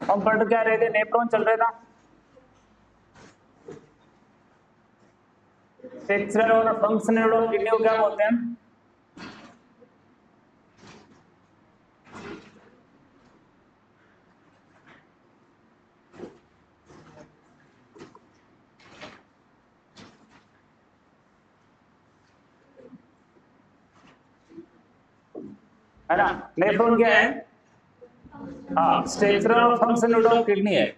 हम पढ़ क्या रहे थे, नेफ्रॉन चल रहा था, स्ट्रक्चरल और फंक्शनल ऑफ किडनी को क्या बोलते हैं? है ना, नेफ्रॉन क्या है? हाँ, स्ट्रक्चरल और फंक्शनल ऑफ किडनी है।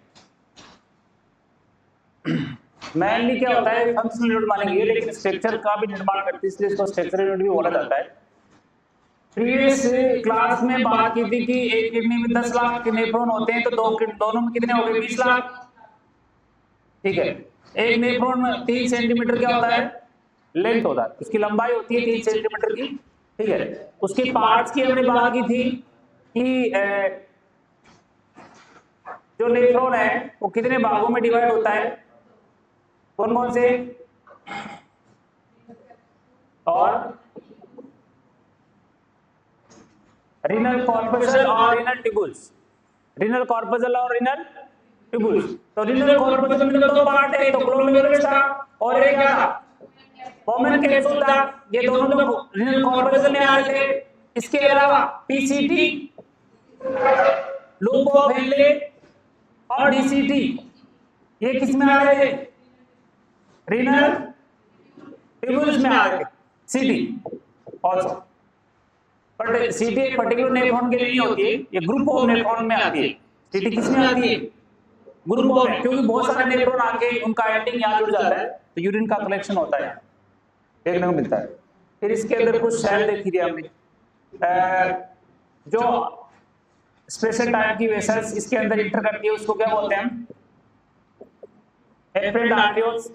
मेनली क्या होता है, फंक्शनल यूनिट मानेंगे, लेकिन स्ट्रक्चर का भी निर्माण करती है, इसलिए इसको स्ट्रक्चरल यूनिट भी बोला जाता है। प्रीवियस क्लास में बात की थी कि एक किडनी में 10 लाख नेफ्रॉन होते हैं, तो दोनों में कितने हो गए? 20 लाख। ठीक है, एक नेफ्रॉन 3 सेंटीमीटर क्या होता है? लेंथ होता है, उसकी लंबाई होती है 3 सेंटीमीटर की। ठीक है, उसके पार्ट्स की हमने बात की थी कि जो नेफ्रॉन है वो कितने भागों में डिवाइड होता है, कौन कौन से? और रीनल कॉर्पसल और रीनल ट्यूबुल्स, रीनल कॉर्पसल और रीनल ट्यूबुल्स। तो रीनल कॉर्पसल में दो पार्ट है, तो ग्लोमेरुलस था और एक क्या था? कॉमन कैप्सूल था। ये दोनों लोग रीनल कॉर्पसल में आ रहे थे। इसके अलावा पीसीटी, लूप ऑफ हेनले और डीसीटी, ये किस में आ रहे थे? रीनल ट्यूबुल्स में आ रहे थे। सीटी ऑल्सो, बट सीटी एक पर्टिकुलर नेफ्रॉन के लिए नहीं होती है, ये ग्रुप ऑफ नेफ्रॉन में आती है। सीटी किस में आती है? ग्रुप ऑफ, क्योंकि बहुत सारे नेफ्रॉन आके उनका एंडिंग यहाँ जुड़ जाता है, तो यूरिन का कलेक्शन होता है, देखने को मिलता है। फिर इसके अंदर कुछ सेल देखी थी हमने, जो स्पेशल टाइप की वेसल्स इसके अंदर इंटर करती है, उसको क्या बोलते हैं हम? Efferent arterioles.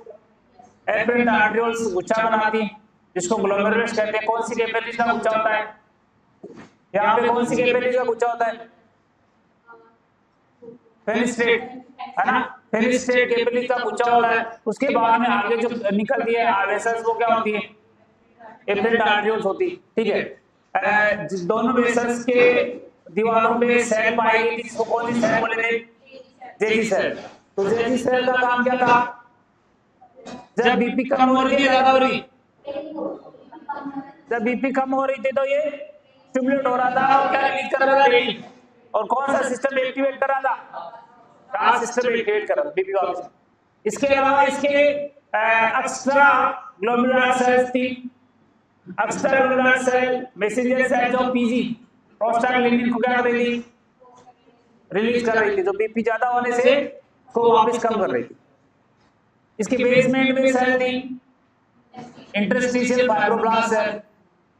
एफरेंट आर्टरियोल्स गुच्छा बनाती है, जिसको ग्लोमेरुलस कहते हैं। कौन सी कैपिलरीज का गुच्छा होता है? यहाँ पे कौन सी कैपिलरीज का गुच्छा होता है? फेनिस्ट्रेट, है ना, फेनिस्ट्रेट कैपिलरीज का गुच्छा होता है। उसके बाद में आगे जो निकलती है वेसल्स, वो क्या होती है? एफरेंट आर्टरियोल्स होती। ठीक है, दोनों वेसल्स के दीवारों पे सेल पाई गई थी, जिसको कौन सी सेल बोले थे? JG cell. तो जेजी सेल का काम क्या था? जब बीपी कम हो रही है, ज्यादा हो रही, जब बीपी कम हो रही थी तो ये स्टिमुलेट हो रहा था और क्या रिलीज कर रहा था? रेनिन। और कौन सा सिस्टम एक्टिवेट कर रहा था? ट्रांस सिस्टम एक्टिवेट कर रहा था बीपी वापस। इसके अलावा इसके एक्स्ट्रा ग्लोमेरुलर सेल्स थी, extra glomerular cell messenger cells of PG, prostaglandin को क्या कर रही थी? रिलीज कर रही थी, जो बीपी ज्यादा होने से को वापस कम कर रही थी। इसके बेसमेंट में सेल थी इंटरस्टिशियल फाइब्रोब्लास्ट सेल,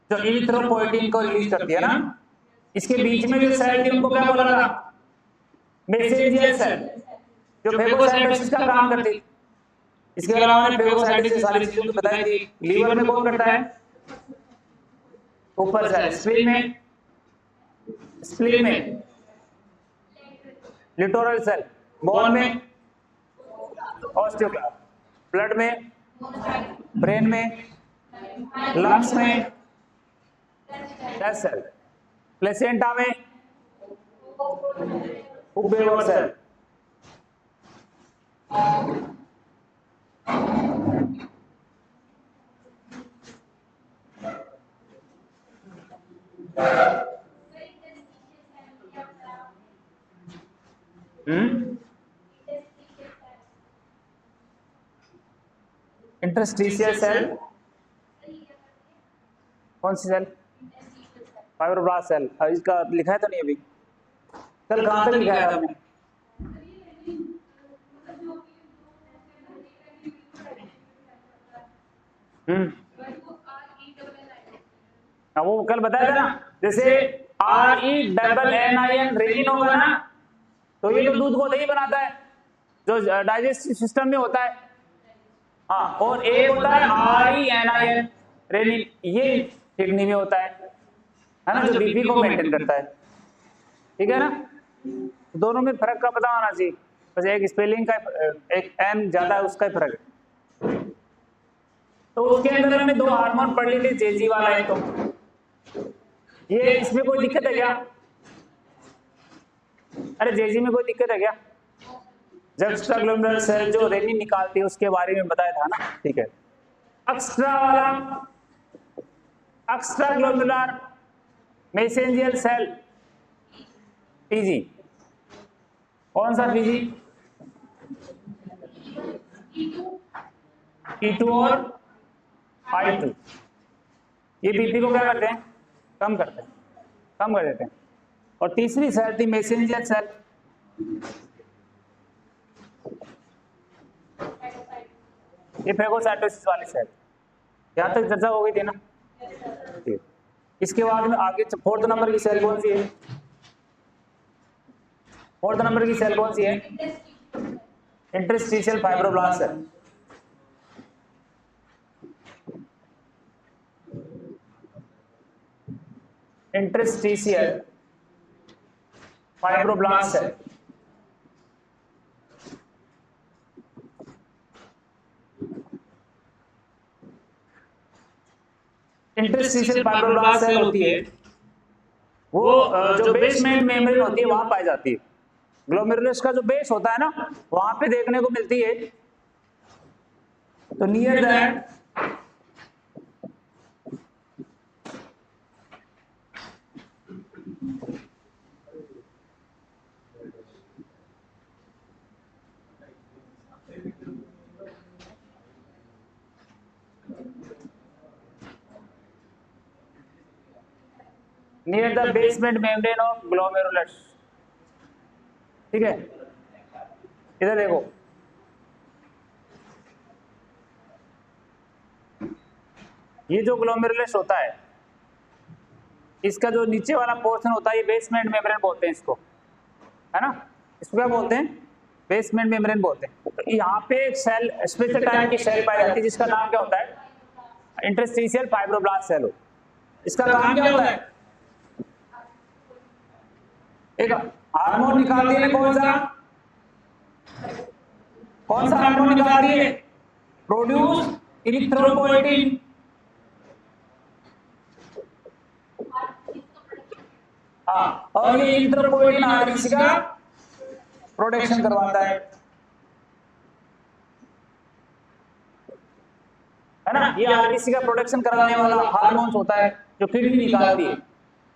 जो इरिथ्रोपोइटिन को रिलीज करती है ना। इसके बीच में जो सेल थी उनको क्या बोला था? मैसेंजर सेल, जो फेगोसाइटोसिस का काम करती है। इसके अलावा मैंने फेगोसाइटोसिस सारी चीजों को बताई थी। लीवर में कौन करता है? ऊपर सेल। स्प्लीन में, स्प्लीन में लिटोरल सेल। बोन में ऑस्टियोक्लास्ट, ब्लड में, ब्रेन में, लंग्स में डेथ सेल, प्लेसेंटा में Hofbauer cell. Interstitial cell, कौन सी सेल? Fibroblast cell. इसका लिखा है तो नहीं अभी? कल कहां तक लिखा है आपने? वो कल बताया था ना, जैसे RENNIN रेनिन होगा ना, तो ये तो दूध को दही बनाता है, जो डाइजेस्टिव सिस्टम में होता है। हाँ, और एक होता है RENIN रेनिन, ये किडनी में होता है ना, जो बीपी को मेंटेन करता है। ठीक है ना, दोनों में फर्क का पता होना चाहिए, बस एक स्पेलिंग का, एक एन ज्यादा है उसका ही फर्क है। तो उसके अंदर हमने 2 हार्मोन पढ़ लिए थे, जेजी वाला है। तो ये इसमें कोई दिक्कत है क्या? अरे जेजी में कोई दिक्कत है क्या? जब एक्स्ट्राग्लोमेरुलर सेल जो रेनिन निकालती है उसके बारे में बताया था ना, ठीक है। एक्स्ट्रा वाला एक्स्ट्राग्लोमेरुलर मेसेंजियल सेल पीजी, कौन सा पीजी? E2 और I2। ये बीपी को क्या करते हैं? कम करते हैं, कम कर देते हैं। और तीसरी सेल थी मैसेंजर सेल, ये फेगोसाइटोसिस वाली सेल। यहां तक चर्चा हो गई थी ना? ठीक। इसके बाद में आगे फोर्थ नंबर की सेल कौन सी है? फोर्थ नंबर की सेल कौन सी है? Interstitial fibroblast cell. Interstitial fibroblast cell. Interstitial fibroblast cell होती है वो जो बेसमेंट मेम्ब्रेन होती है वहां पाई जाती है। ग्लोमेरुलस का जो बेस होता है ना वहां पे देखने को मिलती है। तो near that near the basement membrane of glomerulus, ठीक है। इधर देखो, ये जो ग्लोमेरुलस होता है इसका जो नीचे वाला पोर्शन होता है ये बेसमेंट मेम्ब्रेन बोलते हैं इसको, है ना। इसको क्या बोलते हैं? बेसमेंट मेम्ब्रेन बोलते हैं। तो यहाँ पे एक सेल स्पेशल टाइप की सेल पाई जाती है जिसका नाम क्या होता है? इंटरस्टिशियल फाइब्रोब्लास्ट सेल हो। इसका काम क्या होता है? एक हार्मोन निकालती है, कौन सा हार्मोन निकालती है? Produce erythropoietin. हाँ, और ये इरिथ्रोपोएटिन आरबीसी का प्रोडक्शन करवाता है ना। ये आरबीसी का प्रोडक्शन कराने वाला हार्मोन होता है जो किडनी निकालती है।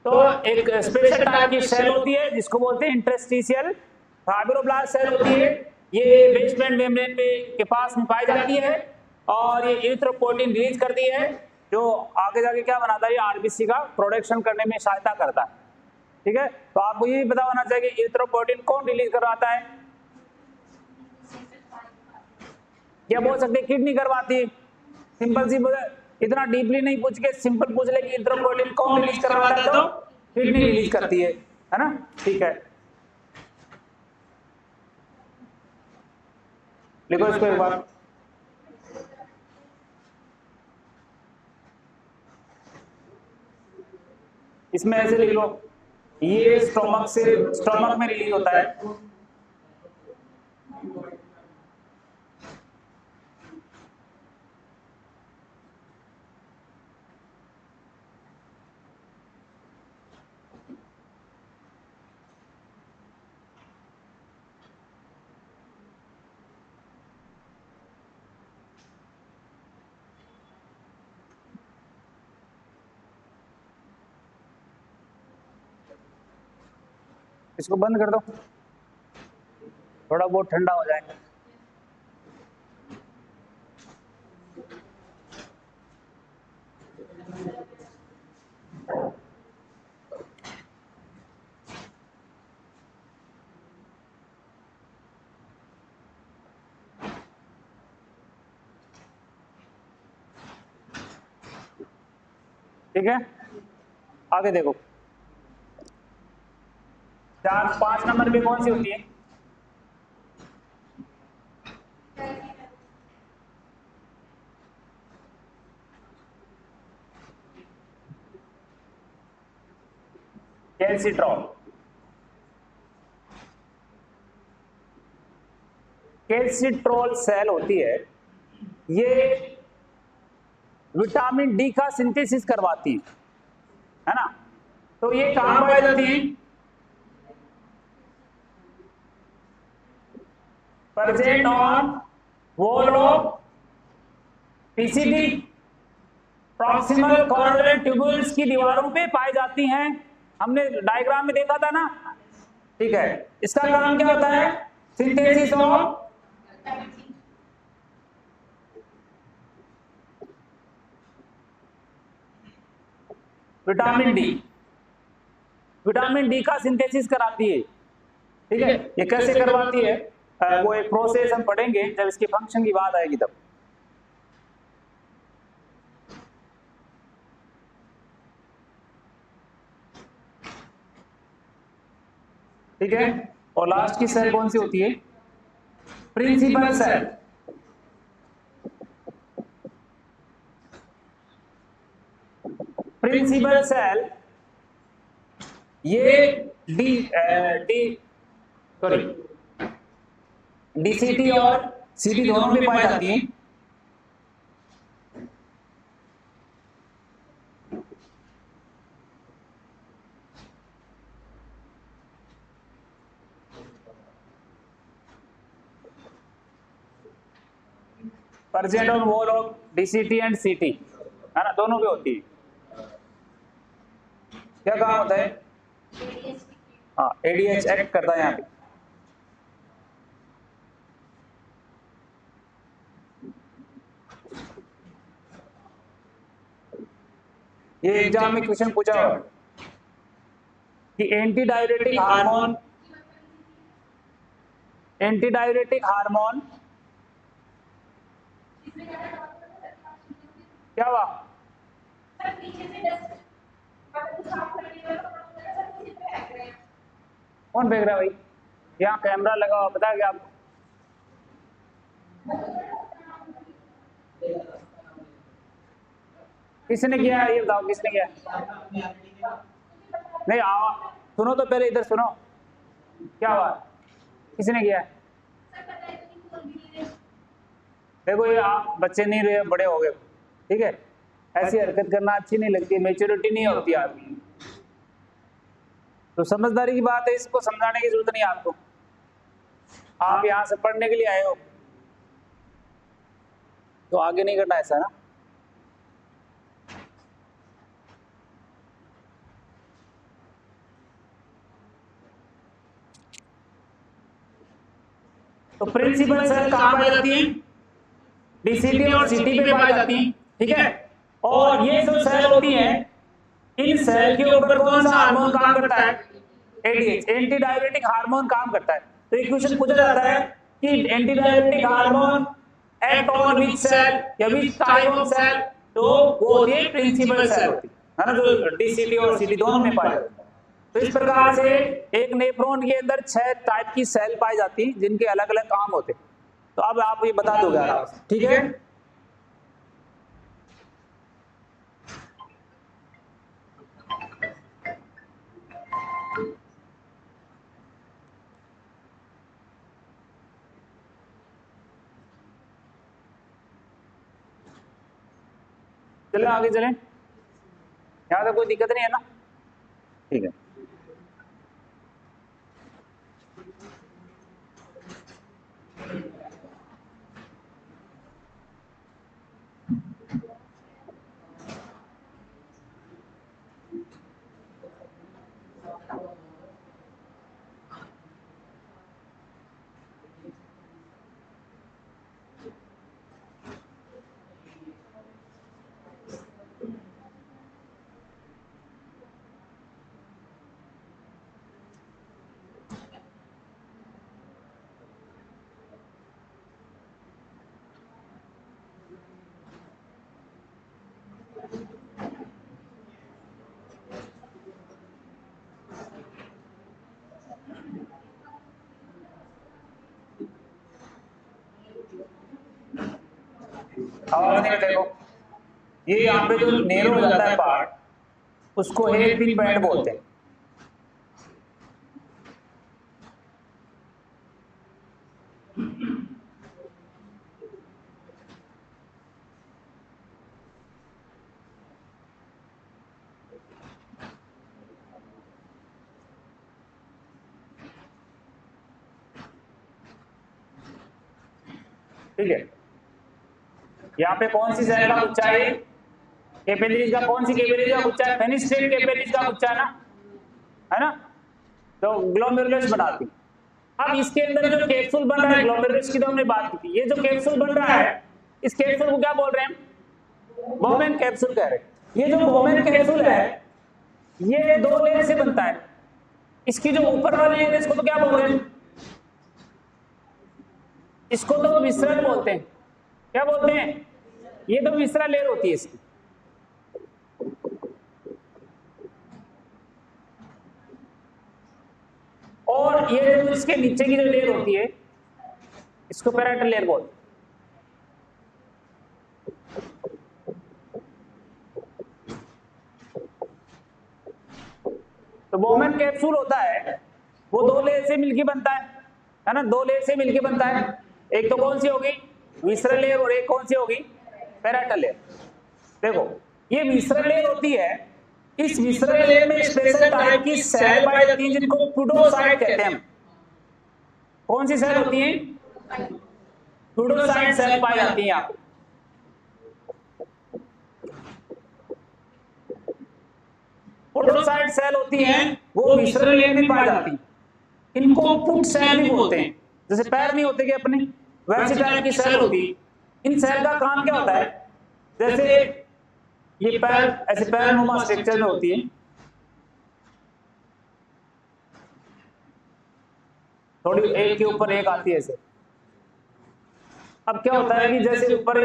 तो एक स्पेशल टाइप की सेल होती है जिसको बोलते हैं इंटरस्टिशियल फाइब्रोब्लास्ट सेल होती है। ये बेसमेंट मेम्ब्रेन के पास में पाई जाती है और ये इरिथ्रोपोएटिन रिलीज करती है जो आगे जाके क्या बनाता है? ये आरबीसी का प्रोडक्शन करने में सहायता करता है, ठीक है। तो आपको ये पता होना चाहिए कि इरिथ्रोपोएटिन कौन रिलीज करवाता है? क्या बोल सकते हैं? किडनी करवाती है। सिंपल सी इतना डीपली नहीं पूछ के सिंपल पूछ ले कि इरिथ्रोपोएटिन कौन रिलीज करवाता है, तो किडनी रिलीज करती है ना, ठीक है। लिखो इसको एक बार, इसमें ऐसे लिख लो, ये स्टोमक में रिलीज होता है। इसको बंद कर दो, थोड़ा बहुत ठंडा हो जाए। ठीक है, आगे देखो 4-5 नंबर पे कौन सी होती है? कैल्सिट्रॉल। कैल्सिट्रॉल सेल होती है, ये विटामिन डी का सिंथेसिस करवाती है ना। तो ये कहां पाई जाती है? Present on wall of PCB, proximal covalent tubules की दीवारों पे पाई जाती हैं। हमने डायग्राम में देखा था ना, ठीक है। इसका काम क्या होता है? Synthesis of vitamin D, vitamin D का सिंथेसिस कराती है, ठीक है। ये कैसे करवाती है वो एक प्रोसेस हम पढ़ेंगे जब इसके फंक्शन की बात आएगी तब, ठीक है। और लास्ट की सेल कौन सी होती है? Principal cell. प्रिंसिपल सेल ये डी डी सॉरी डीसीटी और सीटी दोनों में पाई जाती हैं। Present on wall of DCT and CT, है ना, दोनों पे होती है। क्या काम होता है? हाँ, एडीएच एक्ट करता है यहाँ पे। ये एग्जाम में क्वेश्चन पूछा हुआ है कि एंटी डायरेटिक हार्मोन क्या हुआ? कौन फेंक रहा है भाई? यहाँ कैमरा लगा हुआ, पता है क्या आपको? किसने किया ये बताओ, किसने किया? नहीं आओ, सुनो तो पहले, इधर सुनो, क्या हुआ? किसने किया? देखो ये आप बच्चे नहीं रहे, बड़े हो गए, ठीक है। ऐसी हरकत करना अच्छी नहीं लगती, मैच्योरिटी नहीं होती आदमी। तो समझदारी की बात है, इसको समझाने की जरूरत नहीं आपको। आप यहाँ से पढ़ने के लिए आए हो तो आगे नहीं करना ऐसा ना। तो प्रिंसिपल सेल कहाँ पाई जाती है? डीसीटी और सीटी पे पाई जाती है, ठीक है। और ये जो सेल होती है, इन सेल के ऊपर कौन सा हार्मोन काम करता है? एडीएच, एंटी डायरेटिक हार्मोन काम करता है। तो एक क्वेश्चन पूछा जाता है कि anti diuretic hormone act on which cell या विच टाइप ऑफ सेल, तो वो होती है प्रिंसिपल सेल होती है ना, जो डीसीटी और सीटी दोनों में पाई जाती है। तो इस प्रकार से एक नेफ्रॉन के अंदर 6 टाइप की सेल पाई जाती है जिनके अलग अलग काम होते हैं। तो अब आप ये बता दोगे आराम से, ठीक है। चले आगे चलें, यहाँ तक कोई दिक्कत नहीं है ना, ठीक है। आवाज नहीं, देखो ये यहाँ पे जो नेरो हो जाता है पार्ट, उसको हेयर पिन बैंड बोलते हैं। ठीक है, यहाँ पे कौन सी सेल का गुच्छा है? कैपिलरीज का कौन सी कैपिलरीज का गुच्छा है? फेनिस्ट्रेट कैपिलरीज का गुच्छा है ना, तो ग्लोमेरुलस बनाती। अब इसके अंदर जो कैप्सूल बन रहा है ग्लोमेरुलस की तो हमने बात की थी, ये जो कैप्सूल बन रहा है इस कैप्सूल को क्या बोल रहे हैं? बोमेन कैप्सूल कह रहे हैं। ये जो बोमेन कैप्सूल है ये 2 लेयर से बनता है। इसकी जो ऊपर वाली लेयर इसको तो क्या बोल रहे हैं? इसको तो विसरण बोलते हैं। क्या बोलते हैं? ये तो विसरा लेयर होती है इसकी। और ये जो इसके नीचे की जो लेयर होती है इसको पैराइटल लेयर बोलते हैं। तो बोमेन कैप्सूल होता है वो 2 लेयर से मिलकर बनता है ना, 2 लेयर से मिलकर बनता है। एक तो कौन सी होगी? विसरल लेयर, और एक कौन सी होगी? Parietal layer. देखो ये विसरल लेयर होती है, इस विसरल लेयर में स्पेशल टाइप की सेल पाई जाती है जिनको प्यूडोसाइट कहते हैं। कौन सी सेल होती है? प्यूडोसाइट सेल पाई जाती है यहाँ। प्यूडोसाइट सेल होती हैं वो विसरल लेयर में पाई जाती है। इनको फुट सेल भी बोलते हैं। जैसे पैर नहीं होते कि अपने, वैसी टाइप की सेल होती है। इन सेल का काम क्या होता है? जैसे ये पैर ऐसे पैरनुमा स्ट्रक्चर में होती है, थोड़ी एक के ऊपर एक आती है ऐसे। अब क्या होता है कि जैसे ऊपर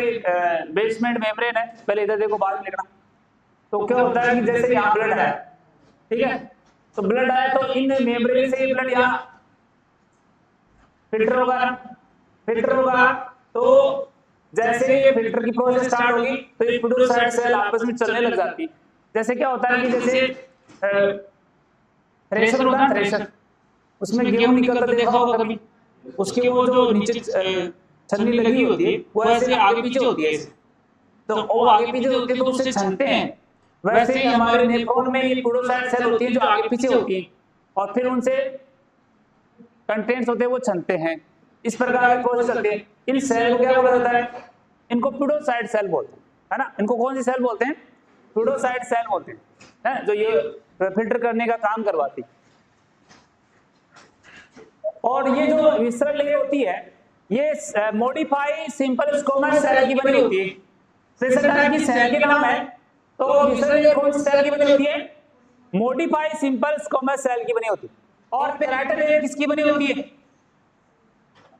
बेसमेंट मेम्ब्रेन है, पहले इधर देखो बाद में लिखना। तो क्या होता है कि जैसे यहाँ ब्लड आया, ठीक है, तो ब्लड आया तो इन मेम्ब्रेन से ब्लड यहाँ फिल्टर होगा, फिल्टर होगा। तो जैसे ये फिल्टर की प्रोसेस स्टार्ट होगी तो ये प्यूडोसाइट सेल आपस में चलने लग जाती है। जैसे क्या होता है कि जैसे थ्रेशर होता है, थ्रेशर, उसमें गेहूं निकलता देखा होगा कभी, उसके वो जो नीचे छन्नी लगी होती है वो ऐसे आगे पीछे होती है। तो वो आगे पीछे होती है तो उसे छनते हैं। वैसे ही हमारे नेफ्रॉन में ये प्यूडोसाइट सेल होती है जो आगे पीछे होती है और फिर उनसे कंटेंट्स होते हैं वो छनते हैं। इस प्रकार की प्रोसेस चलती है। इन सेल को क्या बोला जाता है? इनको प्यूडोसाइट सेल बोलते हैं, है ना। इनको कौन सी सेल बोलते हैं? प्यूडोसाइट सेल बोलते हैं, है, जो ये फिल्टर करने का काम करवाती है। और ये जो विसरल लेयर होती है ये मॉडिफाई सिंपल स्क्वामस सेल की बनी होती है। स्पेशल टाइप की सेल के नाम है। तो विसरल लेयर कौन सी सेल की बनी होती है? मॉडिफाई सिंपल स्क्वामस सेल की बनी होती है। और पैराइटल लेयर किसकी बनी होती है?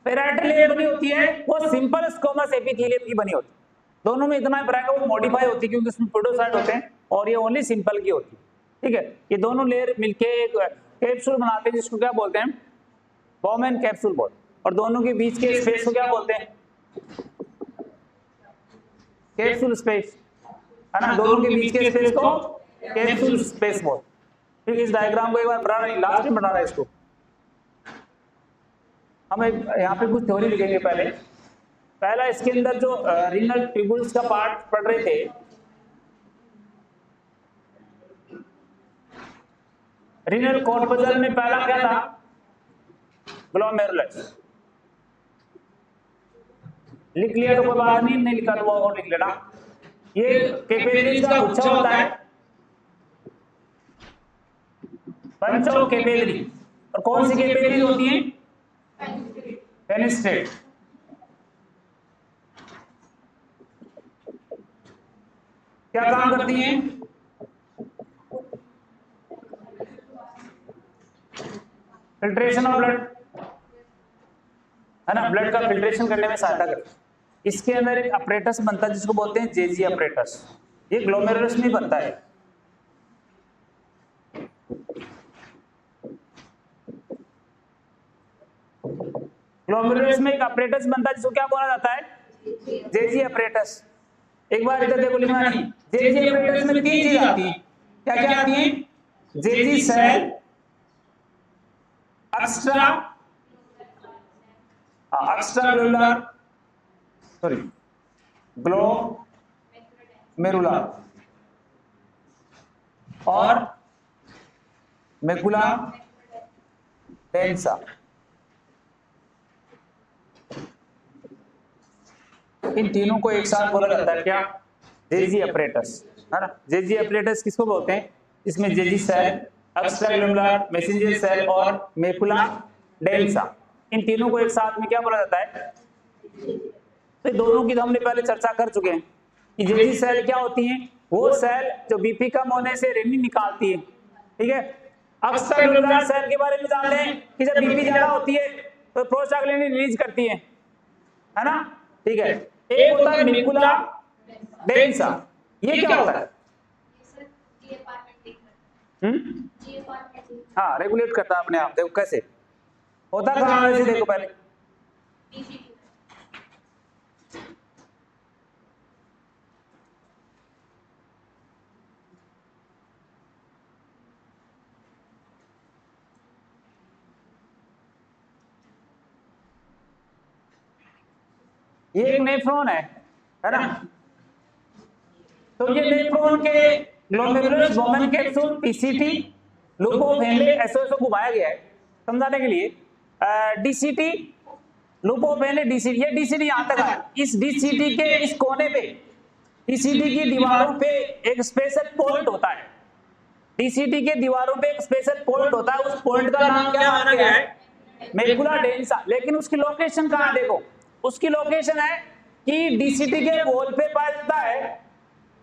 पैराइटल लेयर बनी होती है वो सिंपल स्क्वामस एपिथेलियम की बनी होती है। दोनों में इतना फर्क है, वो मॉडिफाई होती है क्योंकि उसमें प्यूडोसाइट होते हैं और ये ओनली सिंपल की होती है, ठीक है। ये दोनों लेयर मिलके एक कैप्सूल बनाते हैं जिसको क्या बोलते हैं? बोमेन कैप्सूल बोलते हैं। और दोनों के बीच के स्पेस को क्या बोलते हैं? कैप्सूल स्पेस, है ना। दोनों के बीच के स्पेस को कैप्सूल स्पेस बोलते हैं। ठीक है, इस डायग्राम को एक बार बनाना, लास्ट में बनाना है इसको। हम एक यहाँ पे कुछ थ्योरी लिखेंगे। पहला इसके अंदर जो रीनल ट्यूबुल्स का पार्ट पढ़ रहे थे, रीनल कॉर्पस्कल में पहला क्या था? ग्लोमेरुलस। लिख लिया तो कोई बात नहीं, नहीं लिखा तो वो और लिख लेना। ये कैपिलरीज का गुच्छा होता है, बंच ऑफ कैपिलरी। और कौन सी कैपिलरी होती है? फेनिस्ट्रेट। क्या काम करती हैं? फिल्ट्रेशन ऑफ ब्लड, है ना, ब्लड का फिल्ट्रेशन करने में सहायता करती है। इसके अंदर एक अपरेटस बनता है जिसको बोलते हैं जेजी अपरेटस। ये ग्लोमेरुलस में बनता है। ग्लोमेरुलस में एक अपरेटस बनता है जिसको क्या बोला जाता है? जेजी अपरेटस। एक बार इधर देखो, लिखना नहीं। जेजी अपरेटस में 3 चीज आती है। क्या क्या आती है? JG cell, extra glomerular, sorry glomerular और मैकुला डेंसा। इन तीनों को एक साथ बोला जाता है क्या? जेजी अपरेटस, है ना। जेजी अपरेटस किसको बोलते हैं? इसमें जेजी सेल, एक्स्ट्राग्लैंडुलर, मैसेंजर सेल और मैकुला डेंसा, इन तीनों को एक साथ में क्या बोला जाता है? तो दोनों की तो हमने पहले चर्चा कर चुके हैं कि जेजी सेल क्या होती है? वो सेल जो बीपी कम होने से रेनिन निकालती है, ठीक है। एक्स्ट्राग्लैंडुलर सेल के बारे में जानते हैं कि जब बीपी ज्यादा होती है तो प्रोस्टाग्लैंडिन रिलीज करती है ना, ठीक है। एक होता है मैकुला डेंसा, ये क्या होता है? हाँ, रेगुलेट करता है अपने आप। देखो कैसे होता कहाँ है, देखो पहले ये एक नेफ्रॉन है ना। तो ये नेफ्रॉन के glomerulus women capsule PCT loop of Henle SOS को घुमाया गया है समझाने के लिए। DCT loop of Henle DCT, ये डीसीटी यहां तक है। इस डीसीटी के इस कोने पे, डीसीटी की दीवारों पे एक स्पेशल पॉइंट होता है। डीसीटी के दीवारों पे एक स्पेशल पॉइंट होता है, उस पॉइंट का नाम क्या माना गया है? Macula densa. लेकिन उसकी लोकेशन कहां है? देखो उसकी लोकेशन है कि डीसीटी के वॉल पे पाया जाता है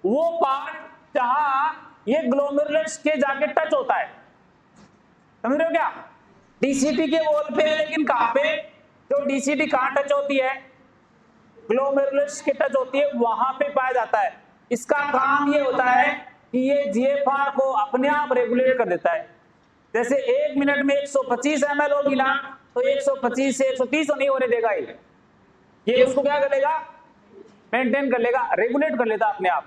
वो पार्ट जहां ये ग्लोमेरुलस के जाके टच होता है, समझ रहे हो क्या? डीसीटी के वॉल पे, लेकिन कहां पे? जो डीसीटी कहां टच होती है, ग्लोमेरुलस के टच होती है, वहां पे पाया जाता है। इसका काम ये होता है कि ये जीएफआर को अपने आप रेगुलेट कर देता है। जैसे 1 मिनट में 125 ml होगी ना, तो 125 से 130 नहीं होने देगा ये उसको क्या कर लेगा? मेंटेन कर लेगा, रेगुलेट कर लेता अपने आप।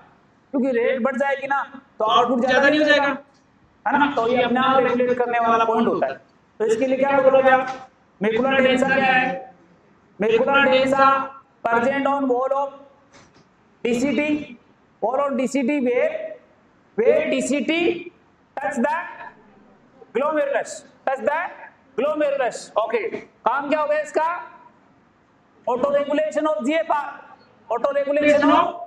क्योंकि रेट बढ़ जाएगी ना तो आउटपुट ज्यादा नहीं हो जाएगा, है ना। तो ये अपने आप रेगुलेट करने वाला पॉइंट होता है। तो इसके लिए क्या बोलोगे आप? मैकुला डेंसा क्या है? Macula densa present on wall of DCT, wall of DCT where DCT touch the glomerulus, touch the glomerulus। Okay, काम क्या होगा इसका? Auto regulation of GFR, auto regulation of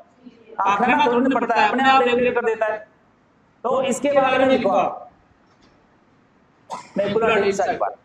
करना थोड़ी ना पड़ता है, अपने आप रेगुलेट कर देता है। तो इसके बारे में लिखो आप, मैकुला डेंसा के बारे में।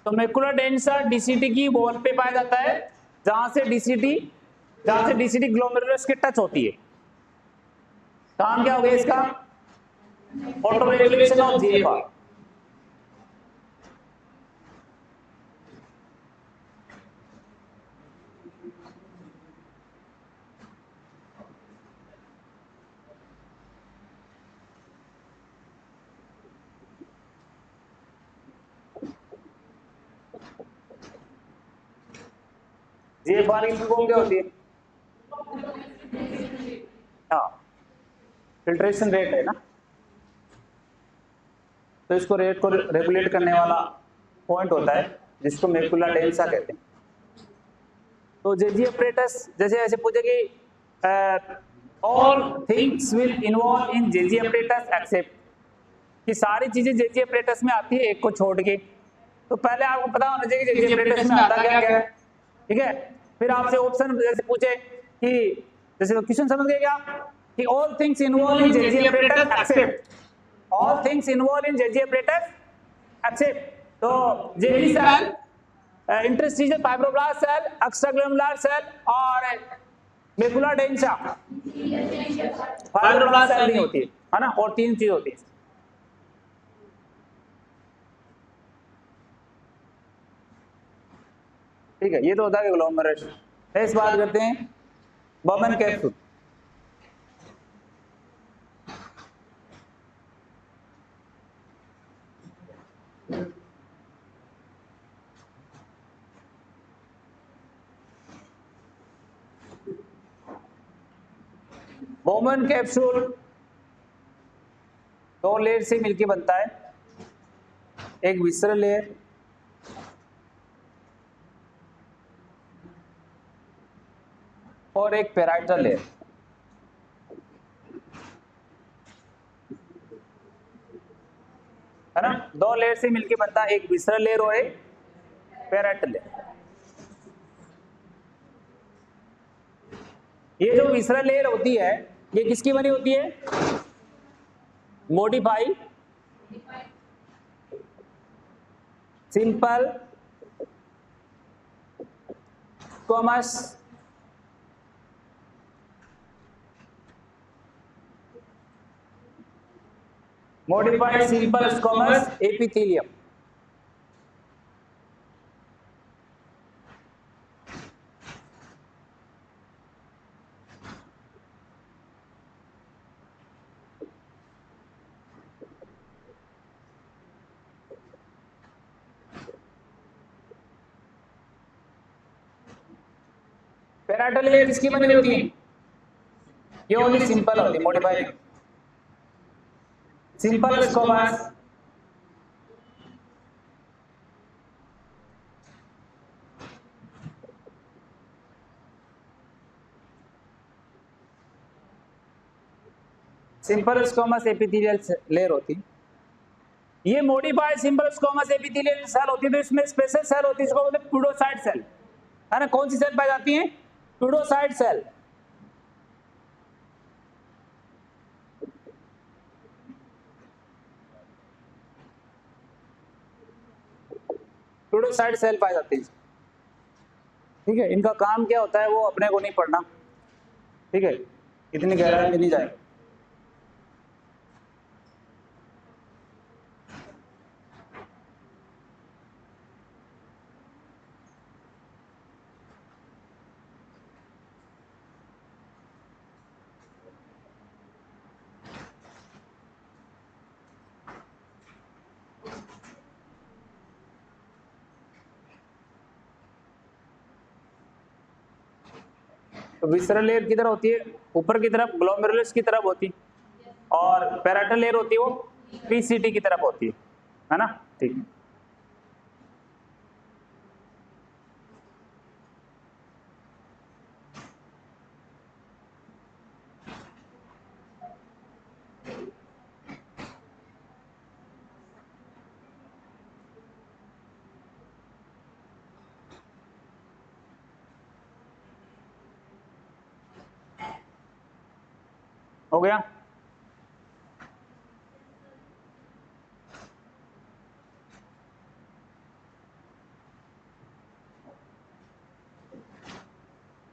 तो मैकुला डेंसा डीसीटी की वॉल पे पाया जाता है, जहां से डीसीटी ग्लोमेरुलस के टच होती है। काम क्या हो गया इसका? Auto regulation of GFR. GFR की फुल क्या होती है? हाँ, फिल्ट्रेशन रेट है ना। तो इसको रेट को रेगुलेट करने वाला पॉइंट होता है जिसको मैकुला डेंसा कहते हैं। तो जेजी अपरेटस जैसे ऐसे पूछेगी all things will involve in JG apparatus except, कि सारी चीजें जेजी अपरेटस में आती है एक को छोड़ के। तो पहले आपको पता होना चाहिए जेजी अपरेटस में आता क्या क्या है, ठीक है। फिर आपसे ऑप्शन जैसे पूछे कि जैसे क्वेश्चन समझ गए क्या कि all things involve in JG apparatus except, all things involve in JG apparatus except. तो JG cell, interstitial fibroblast cell, extraglandular cell और मेकुला डेंसा फाइब्रोब्लास्ट सेल नहीं होती है ना, और 3 चीज होती है। ठीक है, ये तो होता है एग्लोमेरेशन। इस बात करते हैं Bowman capsule. Bowman capsule 2 layer से मिलकर बनता है, एक विसरल लेयर और एक पैराइटल लेयर। है ना, 2 लेयर से मिलकर बनता है, एक विसरल लेयर और एक पैराइटल लेयर। ये जो विसरल लेयर होती है ये किसकी बनी होती है? Modify simple squamous modified simple squamous epithelium। Parietal layer किसकी बनी होती है? ये ओनली सिंपल होती है, modified simple squamous simple squamous epithelial layer होती। ये modified simple squamous epithelial cell होती है, तो इसमें स्पेशल सेल होती है, इसको बोलते हैं प्यूडोसाइट सेल। है ना, कौन सी सेल पाई जाती है? प्यूडोसाइट सेल। प्यूडोसाइट सेल पाई जाती है। ठीक है, इनका काम क्या होता है वो अपने को नहीं पढ़ना। ठीक है, इतनी गहराई में नहीं जाए। तो विसरल लेयर किधर होती है? ऊपर की तरफ ग्लोमेरुलस की तरफ होती है, और पैराइटल लेयर होती है वो पीसीटी की तरफ होती है ना। ठीक है, हो गया।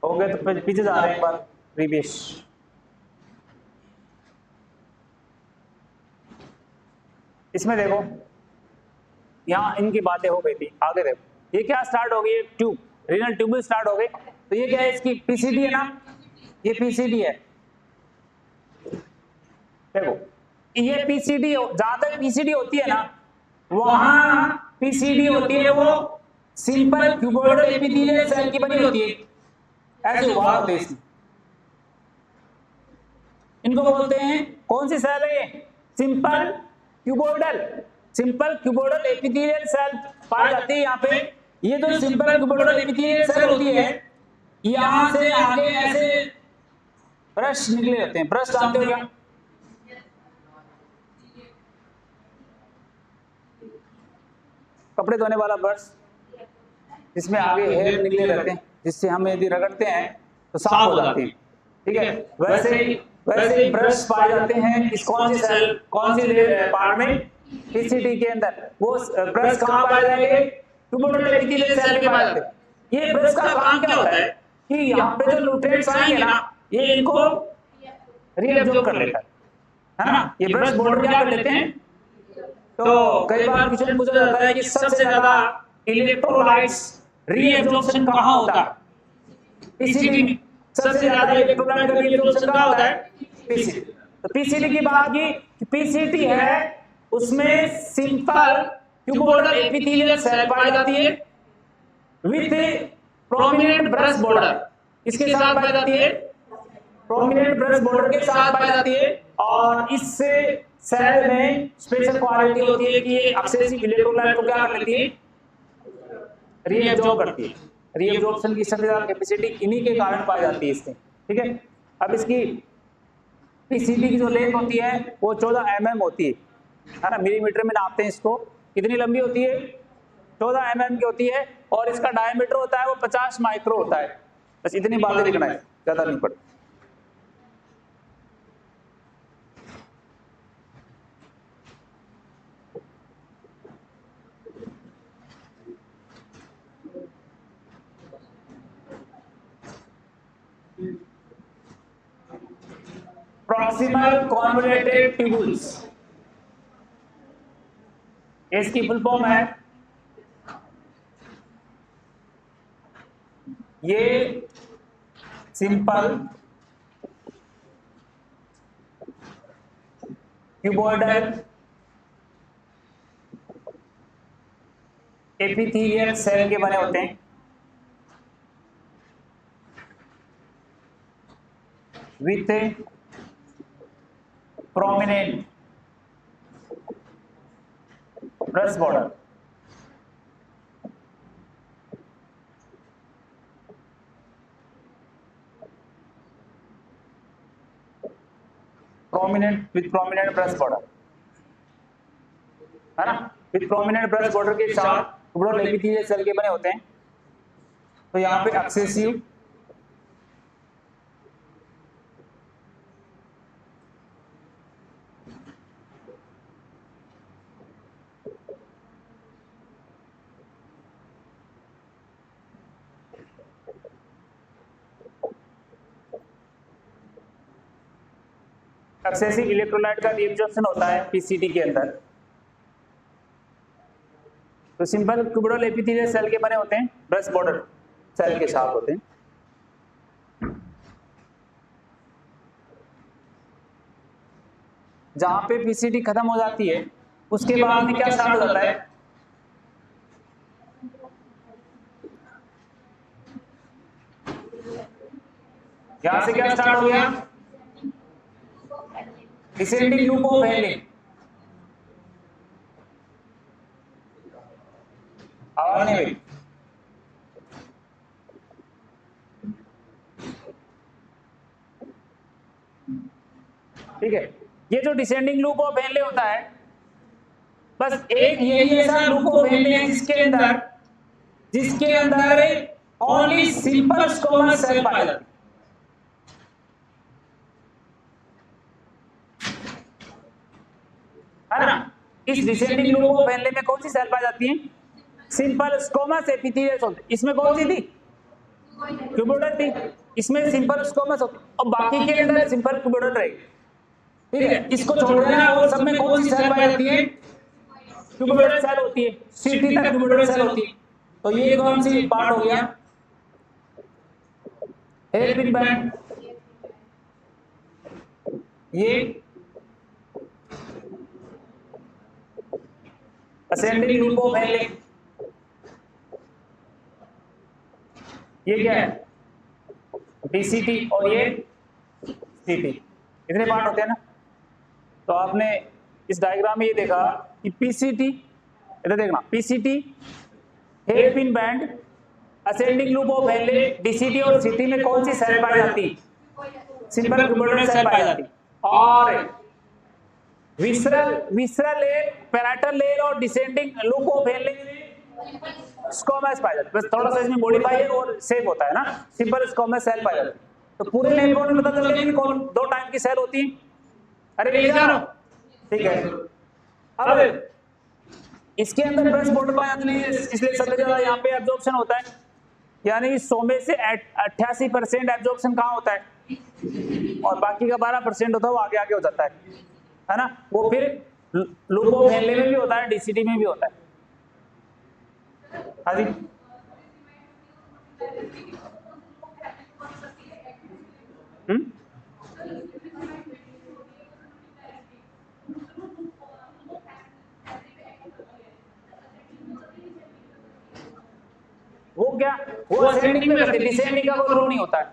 हो गया, तो पीछे जा रहे हैं एक बार प्रीवियस। इसमें देखो यहाँ इनकी बातें हो गई थी, आगे देखो ये क्या स्टार्ट हो गई? ट्यूब, रीनल ट्यूब स्टार्ट हो गई। तो ये क्या है? इसकी पीसीडी है ना, ये पीसीडी है। देखो ये पीसीडी, जहां तक पीसीडी होती है ना वहां पीसीडी होती है वो सिंपल क्यूबोइडल एपिथेलियल सेल की बनी होती है। ऐसे उभार होते हैं, इनको बोलते हैं कौन सी सेल है? Simple cuboidal, simple cuboidal epithelial cell पाई जाती है यहाँ पे। ये जो सिंपल क्यूबोइडल एपिथेलियल सेल होती है यहाँ से आगे ऐसे ब्रश निकले रहते हैं। ब्रश जानते हो क्या? कपड़े धोने वाला ब्रश, जिसमें आगे हेयर निकले रहते हैं, जिससे हम यदि रगड़ते हैं तो साफ हो जाते हैं। ठीक है, वैसे ही ब्रश पाए जाते हैं इस कौन सी सेल, कौन सी पार्ट में? पीसीटी के अंदर। वो ब्रश कहाँ पाए जाएंगे? क्यूबोइडल एपिथेलियल सेल में पाए जाते हैं। ये ब्रश का काम क्या होता है? कि यहाँ पे जो न्यूट्रिएंट्स आएंगे ना ये इनको रीअब्जॉर्ब कर लेता है ना। ये ब्रश बॉर्डर क्या कर लेते हैं। तो कई बार क्वेश्चन पूछा जाता है कि सबसे ज्यादा इलेक्ट्रोलाइट्स रीअब्जॉर्प्शन कहाँ होता है, पीसीटी में। सबसे ज्यादा इलेक्ट्रोलाइट का रीअब्जॉर्प्शन कहाँ होता है, पीसीटी। तो पीसीटी की बात की, पीसीटी है उसमें सिंपल क्यूबोइडल एपिथेलियल सेल पाई जाती है विथ प्रोमिनेंट ब्रश बॉर्डर। इसके साथ पाई जाती है, प्रोमिनेंट ब्रश बॉर्डर के साथ पाई जाती है। और इससे सेल में स्पेशल क्वालिटी होती है कि ये एक्सेसिव इलेक्ट्रोलाइट को क्या कर लेती है, रीअब्जॉर्ब करती है। रीअब्जॉर्प्शन की सबसे ज्यादा कैपेसिटी इन्हीं के कारण पाई जाती है इसमें, ठीक है। अब इसकी पीसीटी की जो लेंथ होती है वो 14 mm होती है ना, मिलीमीटर में नापते हैं इसको। कितनी लंबी होती है, 14 mm की होती है। और इसका डायमीटर होता है वो 50 माइक्रो होता है। बस इतनी बातें लिखना है, ज्यादा नहीं पड़ती। प्रॉक्सिमल कॉन्वोल्यूटेड ट्यूबुल्स, इसकी फुल फॉर्म है, ये सिंपल क्यूबोइडल एपिथेलियल सेल के बने होते हैं with prominent brush border. With prominent brush border है ना, विथ प्रोमिनेंट ब्रश बॉर्डर के साथ क्यूबोइडल एपिथेलियल सेल के बने होते हैं। तो यहाँ पे एक्सेसिव एक्सेसिव इलेक्ट्रोलाइट का रीअब्जॉर्प्शन होता है पीसीटी के अंदर। तो सिंपल क्यूबोइडल एपिथेलियल सेल के बने होते हैं, ब्रश बॉर्डर सेल के साथ होते हैं। जहां पे पीसीटी खत्म हो जाती है उसके बाद में क्या स्टार्ट हो जाता है, यहां से क्या स्टार्ट हो गया, डिसेंडिंग लूप ऑफ हेलिंग। आवाज नहीं हुई, ठीक है। ये जो डिसेंडिंग लूप ऑफ हेनले होता है, बस एक यही ऐसा लूप ऑफ हेनले है जिसके अंदर ओनली सिंपल स्क्वामस सेल पाया जाता है। है ना, इस डिसेंडिंग लूप ऑफ हेनले में कौन सी सेल पाई जाती है, सिंपल स्क्वामस एपिथेलियल होते। इसमें कौन सी थी, क्यूबोइडल थी, इसमें सिंपल स्क्वामस होती, और बाकी के अंदर सिंपल क्यूबोइडल रहेगी, ठीक है। इसको छोड़ देना और सब में कौन सी सेल पाई जाती है, क्यूबोइडल सेल होती है, सीटी तक क्यूबोइडल सेल होती है। तो ये कौन सी पार्ट हो गया, हेयरपिन बैंड, ये असेंडिंग लूप ऑफ हेनले, ये क्या है पीसीटी, और ये सीटी। इतने पार्ट होते हैं ना। तो आपने इस डायग्राम में ये देखा कि पीसीटी, इधर देखना, PCT, hairpin band, ascending loop of Henle, DCT और सीटी में कौन सी सेल पाई जाती, सिंपल क्यूबोइडल सेल पाई जाती। और विसरल लेयर, पैराइटल लेयर और डिसेंडिंग लूप ऑफ हेनले में स्क्वामस पाया जाता है। बस थोड़ा सा इसमें मॉडिफाई है और सेफ होता है ना, सिंपल स्क्वामस सेल पाया जाता है। तो पूरे नेटवर्क में पता चल गया कि कौन दो टाइप की सेल होती है। अरे ले जा रहा हूं, ठीक है। अब इसके अंदर ब्रश बॉर्डर पाया जाता है, इसलिए सबसे ज्यादा यहाँ पे एब्जॉर्प्शन होता है। यानी 100 में से 88% एब्जॉर्प्शन कहाँ होता है, और बाकी का 12% होता है वो आगे आगे हो जाता है ना। वो फिर लूप ऑफ हेनले में भी होता है, डीसीटी में भी होता है। हाँ जी, वो क्या, वो असेंडिंग में करती है, डिसेंडिंग का कोई रोल नहीं होता है,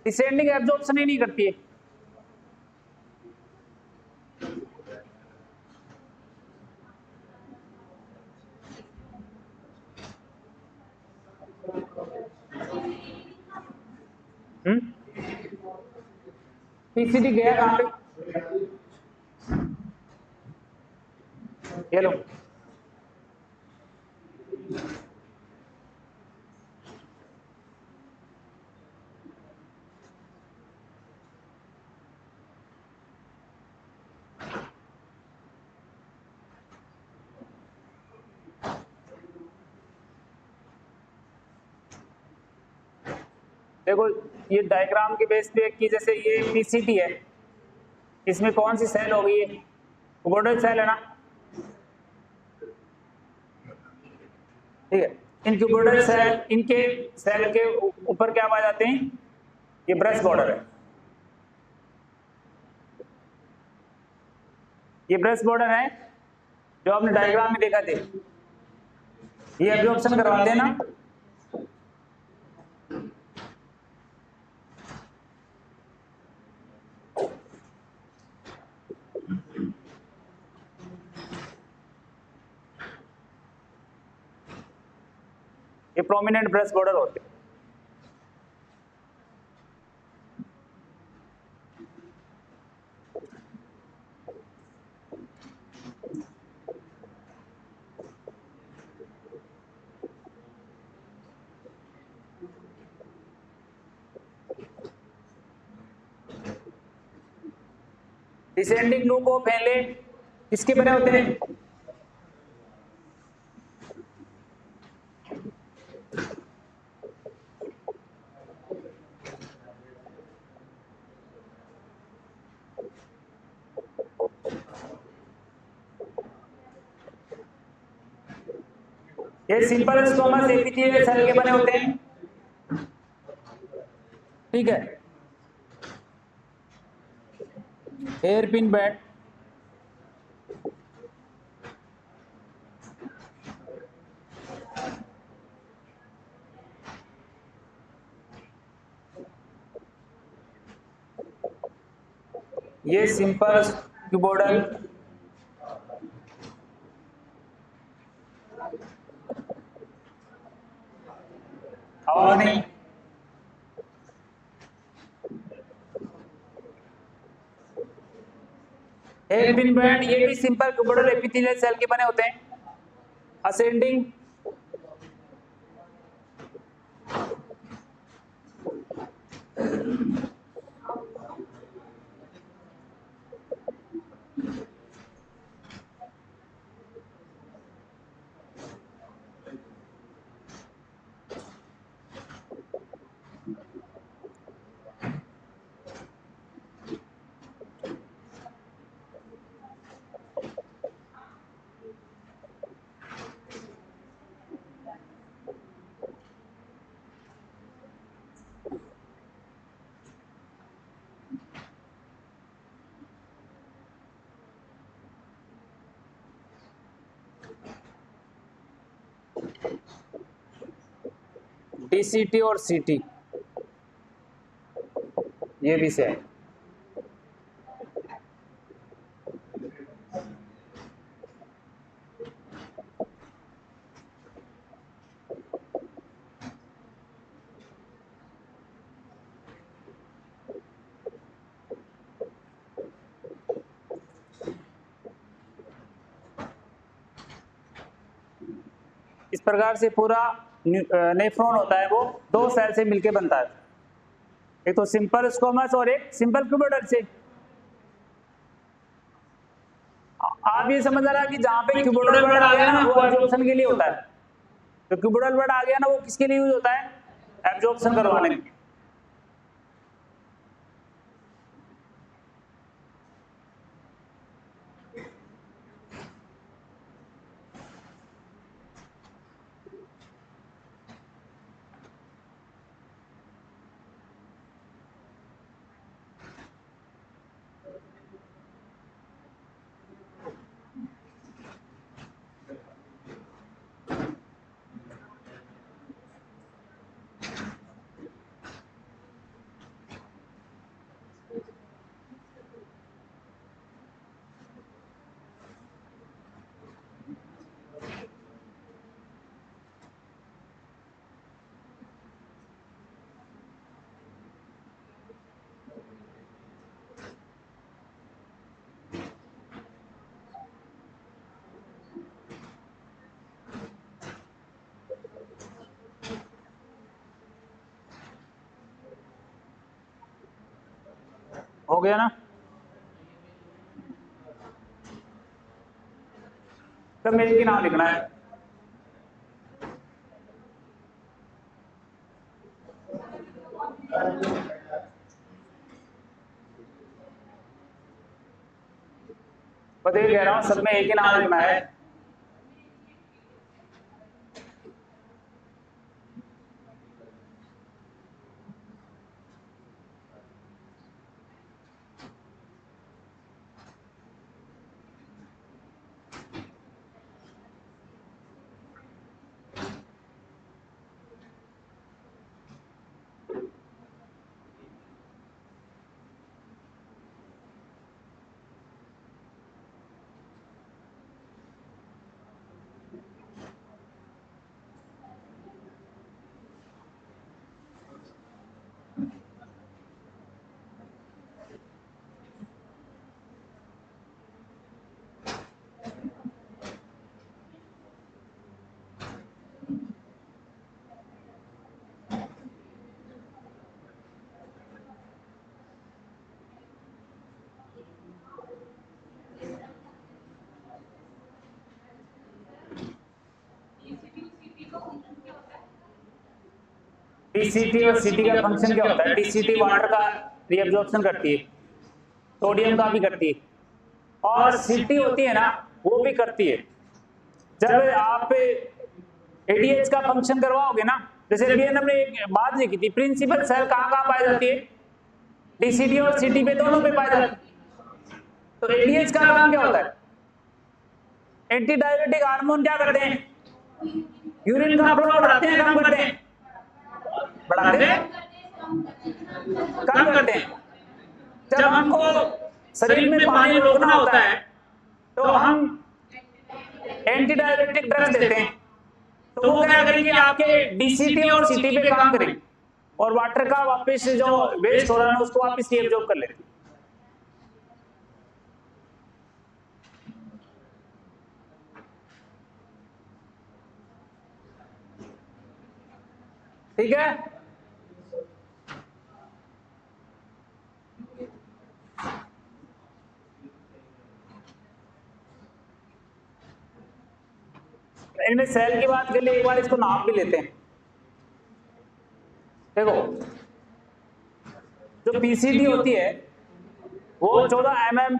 डिसेंडिंग एब्जॉर्प्शन ही नहीं करती है। पीसीडी गया कहां पे, ये लो। देखो ये डायग्राम के बेस पे कि जैसे ये पीसीटी है, इसमें कौन सी सेल होगी, ये कुबोइडल सेल है ना, ठीक है। इन कुबोइडल सेल, इनके सेल के ऊपर क्या पाए जाते हैं, ये ब्रश बॉर्डर है, ये ब्रश बॉर्डर है जो आपने डायग्राम में देखा थे, ये एब्जॉर्प्शन करवाते हैं ना। ये प्रोमिनेंट ब्रश बॉर्डर होते हैं। डिसेंडिंग लूप ऑफ हेनले किसके बने होते हैं, ये सिंपल स्क्वामस एपिथेलियल सेल के बने होते हैं, ठीक है। हेयरपिन बेड, ये सिंपल क्यूबोइडल, आवाज नहीं, हेयरपिन बैंड, ये भी सिंपल क्यूबोइडल एपिथेलियल सेल के बने होते हैं, असेंडिंग, डीसीटी और सीटी, ये भी से है। इस प्रकार से पूरा नेफ्रॉन होता है वो दो सेल से मिलके बनता है, एक तो सिंपल स्क्वामस और एक सिंपल क्यूबोइडल से। आप ये समझ रहा कि जहां पे क्यूबोइडल वर्ड आ गया ना वो एब्जॉर्प्शन के लिए होता है, तो क्यूबोइडल वर्ड आ गया ना वो किसके लिए यूज होता है, एब्जॉर्प्शन करवाने के लिए। हो गया ना? तो मेल की नाम लिखना है। बताइए, कह रहा हूं सब में एक ही नाम लिखना है। डीसीटी और सीटी का फंक्शन क्या होता है? डीसीटी वाटर का रीअब्जॉर्प्शन करती है, सोडियम का भी करती है, और सीटी होती है ना, वो भी करती है। जब आप एडीएच का फंक्शन करवाओगे ना, जैसे अभी हमने एक बात लिखी थी, प्रिंसिपल सेल कहाँ कहाँ पाई जाती है? डीसीटी और सीटी पे, दोनों पे पाई जाती है। तो एडीएच का काम क्या होता है? एंटी डायबिटिक हार्मोन क्या करते हैं? यूरिन का फ्लो बढ़ाते हैं, कम करते हैं? बढ़ाते हैं, कम करते हैं? जब हमको शरीर में पानी रोकना होता है तो हम एंटी डायबिटिक ड्रग्स देते हैं, तो वो क्या करेंगे? आपके डीसीटी और सीटी पे काम करेंगे और वाटर का वापस जो वेस्ट हो रहा है उसको वापस रीअब्जॉर्ब कर लेते हैं। ठीक है? इनमें सेल की बात कर लिए, एक बार इसको नाप भी लेते हैं। देखो, जो पीसीडी होती है वो 14 mm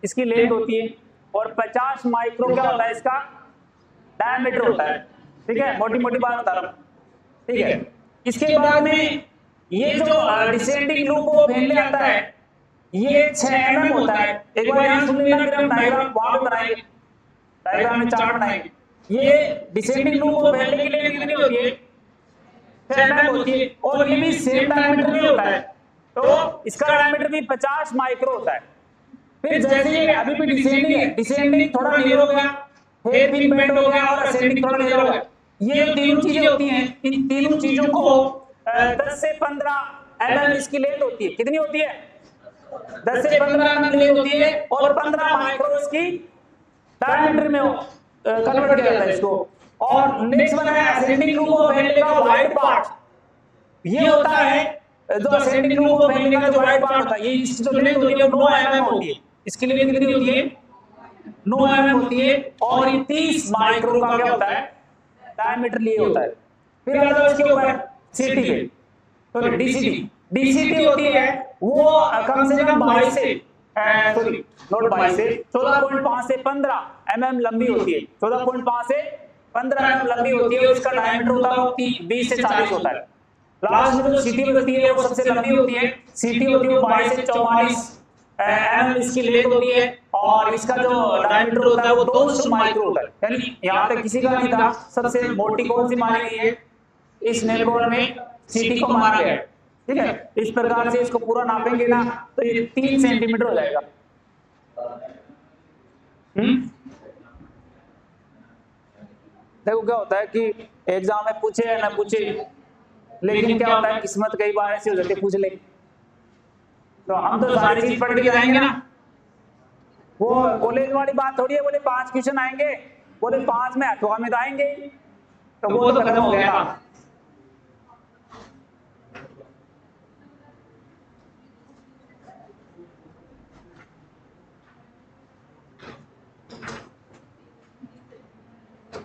इसकी लेंथ होती है और 50 माइक्रो क्या होता है इसका डायमीटर होता है। ठीक है, मोटी मोटी बात बता रहा हूं। ठीक है, इसके बाद में ये जो डिसेंडिंग लूप को फैलने आता है, ये 6 mm होता है। एक बार यहां सुन लेना, फिर हम डायग्राम वहां पे बनाएंगे, डायग्राम में चार्ट बनाएंगे। ये डिसेंडिंग लूप को फैलने की लेंथ कितनी होती है? 6 mm होती है, और ये भी सेम डायमीटर में होता है, तो इसका डायमीटर भी 50 माइक्रो होता है। फिर जैसे ये अभी भी डिसेंडिंग है, डिसेंडिंग थोड़ा नीयर हो गया, हेयर पिन बेंड हो गया, और असेंडिंग थोड़ा नीयर हो गया। ये जो तीनों चीजें होती हैं, इन तीनों चीजों को 10 से 15 mm इसकी लेंथ होती है। कितनी होती है? 10 से 15 mm लेंथ होती है, और 15 माइक्रो इसकी डायमीटर में कन्वर्ट किया जाता है इसको। और नेक्स्ट बना है असेंडिंग लूप ऑफ फैलने का वाइड पार्ट। ये होता है जो असेंडिंग लूप ऑफ फैलने का जो वाइड पार्ट होता है, ये इसकी जो लेंथ होती है 9 mm होती है। इसकी लेंथ कितनी होती है? 9 mm होती है, और ये 30 माइक्रो का क्या होता है? डायमीटर लिए होता है। फिर आ जाओ इसके ऊपर, सीटी पे, सॉरी डीसीटी होती है वो कम से कम 22 से सॉरी नोट 22 से 14.5 से 15 mm लंबी होती है, 14.5 से 15 mm लंबी होती है और इसका डायमीटर होता है वो 20 से 40 होता है। लास्ट में जो सीटी बचती है वो सबसे लंबी होती है, सीटी होती है वो 22 से 44 mm इसकी लेंथ होती है और इसका जो डायमीटर होता है वो 200 माइक्रो होता है। यानी यहाँ तक किसी का नहीं था, सबसे मोटी कौन सी मानी गई है, इस नेल बोल्ट में सीटी को माना गया है। ठीक है, इस प्रकार से इसको पूरा नापेंगे ना तो ये 3 सेंटीमीटर हो जाएगा। देखो क्या होता है कि एग्जाम में पूछे या ना पूछे, लेकिन क्या होता है किस्मत कई बार ऐसी हो जाती है पूछ ले, तो हम तो सारी चीज पढ़ के जाएंगे ना। वो कॉलेज वाली बात थोड़ी है, बोले 5 क्वेश्चन आएंगे, बोले 5 में 8वां में तो आएंगे, तो वो तो खत्म हो गया काम।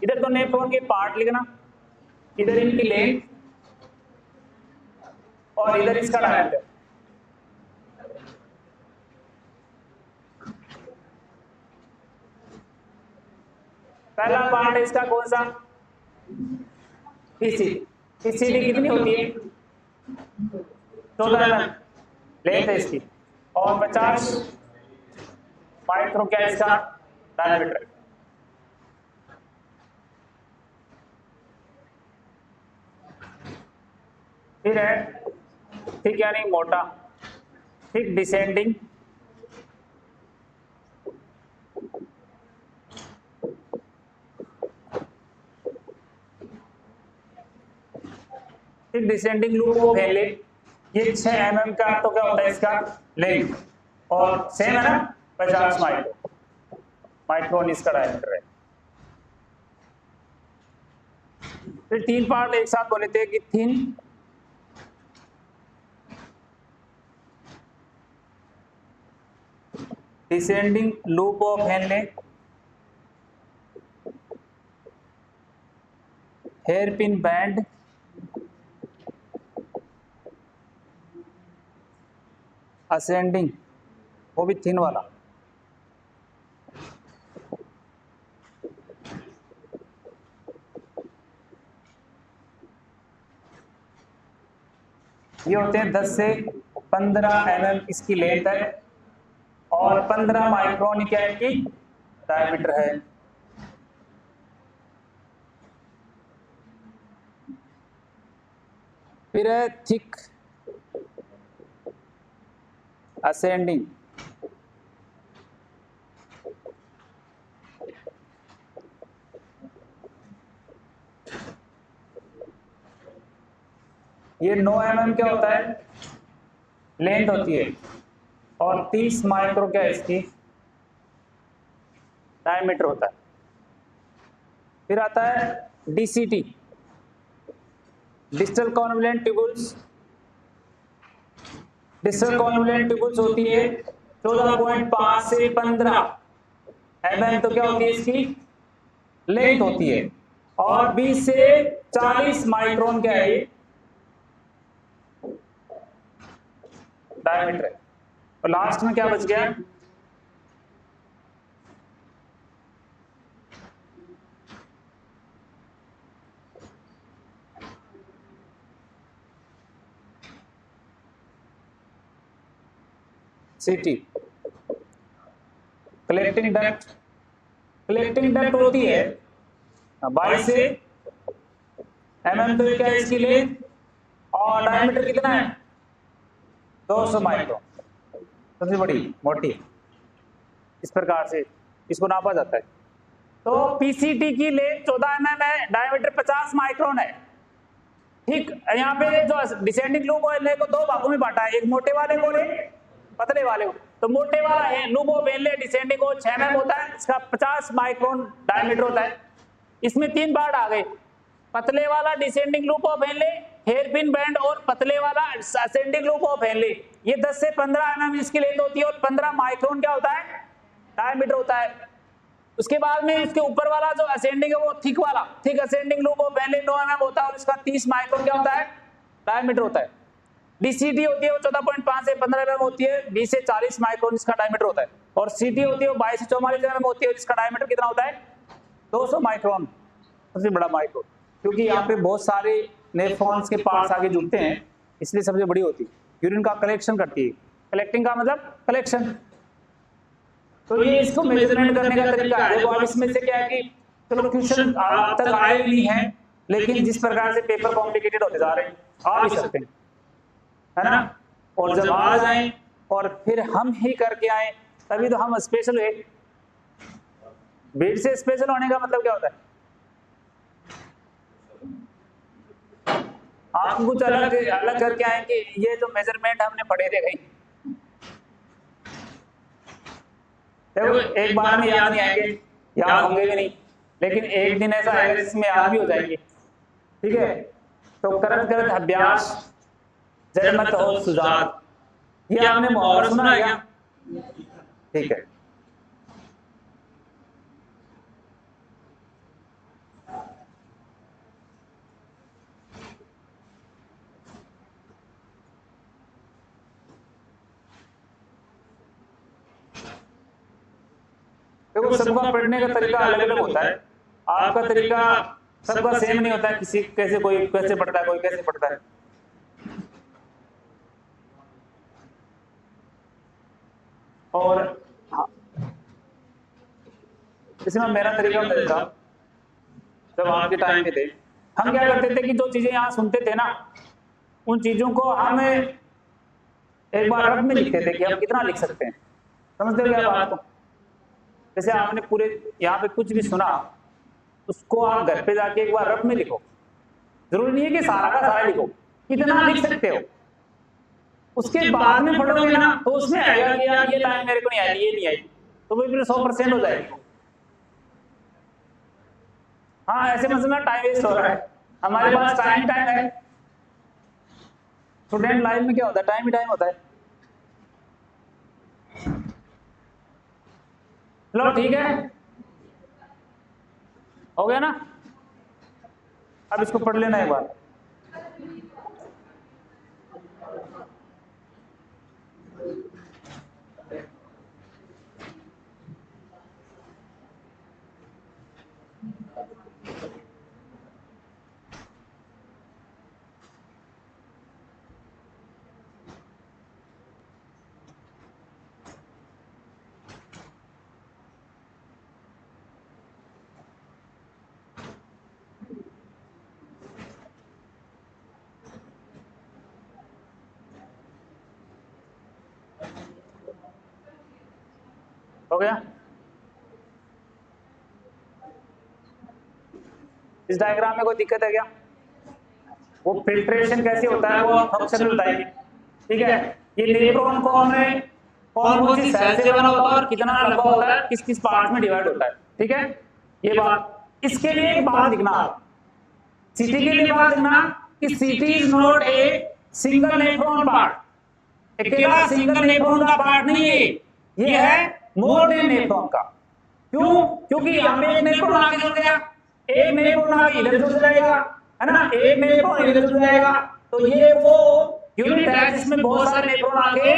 इधर तो नेफ्रॉन के पार्ट लिखना, इधर इनकी लेंथ और इधर इसका डायमीटर। पहला पार्ट है इसका कौन सा, पीसीडी कितनी होती है 14 mm लेंथ है इसकी और 50 माइक्रो क्या इसका डायमीटर। फिर है ठीक यानी मोटा, ठीक डिसेंडिंग, ठीक डिसेंडिंग लूप वो पहले ये 6 mm का तो क्या होता है इसका लेंथ और सेम है ना 50 माइक्रोन इसका डायमीटर है। फिर 3 पार्ट एक साथ बोले थे कि thin, descending loop of Henle, hairpin band, ascending वो भी थिन वाला। ये होते हैं 10 से 15 mm इसकी लेंथ है और 15 माइक्रोन क्या इनकी डायमीटर है। फिर है थिक असेंडिंग, ये 9 mm क्या होता है लेंथ होती है और 30 माइक्रो क्या इसकी डायमीटर होता है। फिर आता है DCT, distal convoluted tubules, distal convoluted tubules होती है 14.5 से 15 mm तो क्या होती है इसकी लेंथ होती है और 20 से 40 माइक्रोन क्या है डायमीटर है। और लास्ट में क्या बच गया सीटी, कलेक्टिंग डक्ट। कलेक्टिंग डक्ट होती है 22 से mm तो क्या है इसकी लेंथ और डायमीटर कितना है 200 माइक्रो, सबसे बड़ी मोटी। इस प्रकार से इसको नापा जाता है। तो पीसीटी की लेंथ 14 mm है, डायमीटर 50 माइक्रोन है। ठीक, यहाँ पे जो डिसेंडिंग लूप ऑयल को 2 भागों में बांटा है, एक मोटे वाले को पतले वाले को। तो मोटे वाला है लूप ऑफ हेनले डिसेंडिंग को 6 mm होता है, इसका 50 माइक्रोन डायमीटर होता है। इसमें 3 पार्ट आ गए, पतले वाला descending loop of Henle, hairpin band और पतले वाला असेंडिंग लूप ऑफ हेनले। ये 10 से 15 mm इसकी लेंथ होती है और 15 माइक्रोन क्या होता है डायमीटर होता है। उसके बाद में इसके ऊपर वाला जो असेंडिंग है वो थिक वाला, thick ascending loop of Henle 9 mm होता है और इसका 30 माइक्रोन क्या होता है डायमीटर होता है। डीसीटी होती है वो 14.5 से 15 mm होती है, 20 से 40 माइक्रोन इसका डायमीटर होता है। और सीटी होती है वो 22 से 44 mm होती है, इसका डायमीटर कितना होता है 200 माइक्रोन, सबसे बड़ा माइक्रोन, क्योंकि यहाँ पे बहुत सारे नेफ्रॉन्स के पार्ट्स आगे जुड़ते हैं इसलिए सबसे बड़ी होती है। यूरिन का कलेक्शन करती है, कलेक्टिंग का मतलब कलेक्शन। तो ये इसको मेजरमेंट करने का तरीका है। देखो अब इसमें से क्या है कि चलो क्वेश्चन अब तक आए नहीं है, लेकिन जिस प्रकार से पेपर कॉम्प्लिकेटेड होते जा रहे हैं आ भी सकते हैं, है ना। और जब आ जाए और फिर हम ही करके आए तभी तो हम स्पेशल है। बीट से स्पेशल होने का मतलब क्या होता है, आप कुछ अलग अलग करके आए कि ये जो मेजरमेंट हमने पढ़े थे कहीं, देखो एक बार में याद नहीं आएंगे, याद होंगे भी नहीं, लेकिन एक दिन ऐसा आएगा जिसमें याद भी हो जाएंगे, ठीक है। तो करत करत अभ्यास जन्मत हो सुजात, ये आपने मुहावरा सुना है क्या, ठीक है। देखो सबका पढ़ने का तरीका अलग अलग होता है, आपका तरीका सबका सेम नहीं होता है, किसी कैसे कोई कैसे पढ़ता है कोई कैसे पढ़ता है। और इसमें मेरा तरीका बता, जब आपके टाइम पे थे हम क्या करते थे कि जो चीजें यहाँ सुनते थे ना उन चीजों को हम एक बार रफ में लिखते थे कि हम कितना लिख सकते हैं, समझते हो क्या बात को। जैसे आपने पूरे यहाँ पे कुछ भी सुना उसको आप घर पे जाके एक बार रफ में लिखो, जरूरी नहीं है कि सारा का सारा लिखो, कितना लिख सकते हो। उसके बाद में पढ़ोगे ना तो उसमें आएगा कि यार ये लाइन मेरे को नहीं आई, ये नहीं आई, तो बिल्कुल 100% हो जाएगी। हाँ ऐसे मतलब टाइम वेस्ट हो रहा है, हमारे पास टाइम है। स्टूडेंट लाइफ में क्या होता है, टाइम ही टाइम होता है। लो ठीक है, हो गया ना। अब इसको पढ़ लेना एक बार। हो गया। इस डायग्राम में कोई दिक्कत है क्या, वो फिल्ट्रेशन कैसे होता है वो फंक्शन बताएंगे, ठीक है। ये नेफ्रॉन कौन सी सेल से बना होता है और कितना लंबा होता है, किस किस पार्ट में डिवाइड होता है, ठीक है। ये बात, इसके लिए एक बात लिखना, सीटी के लिए बात लिखना कि सीटी is not a single nephron part, अकेला सिंगल नेफ्रॉन का पार्ट नहीं है, ये है मोर देन नेफ्रॉन का। क्यों, क्योंकि यहाँ पे एक नेफ्रॉन आगे जुड़ गया, एक नेफ्रॉन आगे इधर जुड़ जाएगा, है ना, एक नेफ्रॉन इधर जुड़ जाएगा, तो ये वो यूनिट है जिसमें बहुत सारे नेफ्रॉन आगे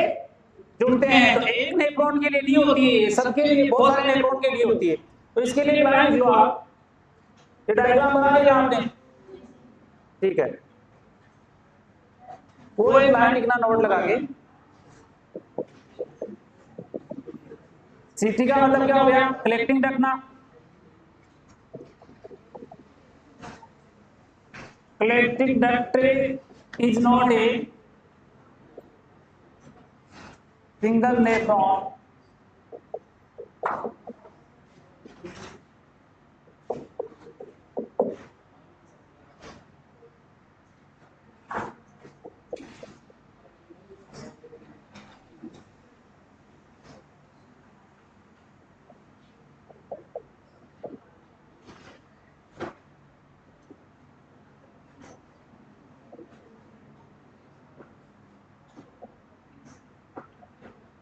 जुड़ते हैं। तो एक नेफ्रॉन के लिए नहीं होती है, सबके लिए, बहुत सारे नेफ्रॉन के लिए होती है। तो इसके लिए लाइन लिखो आप, ये डायग्राम बना लिया आपने, ठीक है। वो एक लाइन लिखना नोट लगा के। सीटी का मतलब क्या हो गया, कलेक्टिंग रखना। Collecting duct is not a single nephron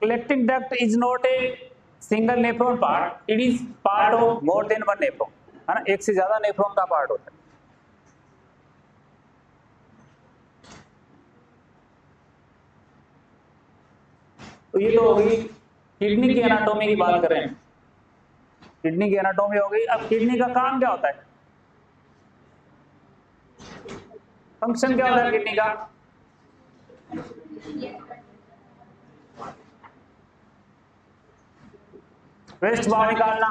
collecting duct is not a single nephron part, it is part of more than one nephron, है ना, एक से ज्यादा नेफ्रॉन का पार्ट होता है। तो ये तो होगी किडनी की एनाटॉमी की बात कर रहे हैं, किडनी की एनाटॉमी हो गई। अब किडनी का काम क्या होता है, फंक्शन क्या होता है किडनी का? वेस्ट बाहर निकालना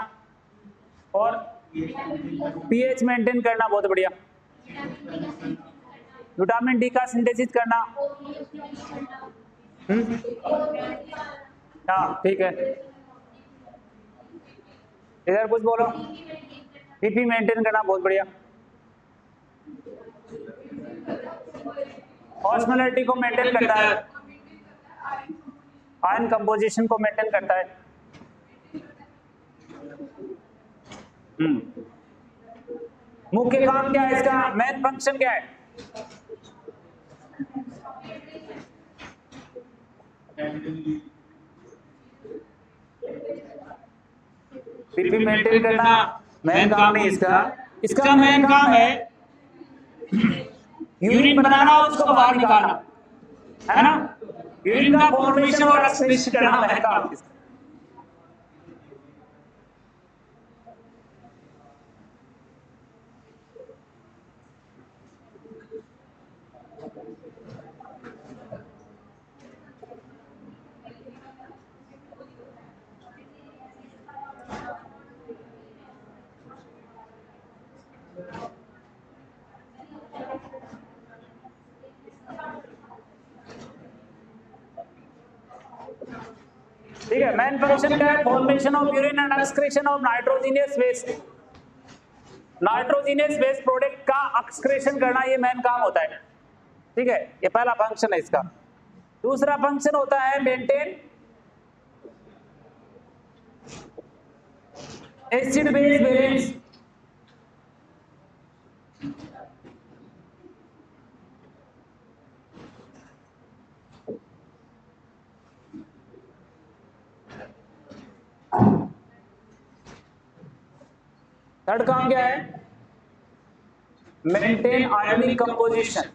और पीएच मेंटेन करना, बहुत बढ़िया। विटामिन डी का सिंथेसिस करना, हाँ ठीक है। इधर कुछ बोलो, पीपी मेंटेन करना, बहुत बढ़िया। ऑस्मोलैरिटी को मेंटेन करता है, आयन कंपोजिशन को मेंटेन करता है। मुख्य काम क्या है इसका, मेन फंक्शन क्या है? पीपी मेंटेन करना मेन काम नहीं इसका, इसका मेन काम है यूरिन बनाना और उसको बाहर निकालना, है ना? यूरिन का फॉर्मेशन और एक्सक्रीशन करना मेन काम इसका। ठीक है, मेन फंक्शन क्या है? Formation of urine and excretion of nitrogenous waste, nitrogenous waste product का एक्सक्रीशन करना, ये मेन काम होता है। ठीक है, ये पहला फंक्शन है इसका। दूसरा फंक्शन होता है maintain acid base balance. Third काम क्या है? Maintain ionic composition.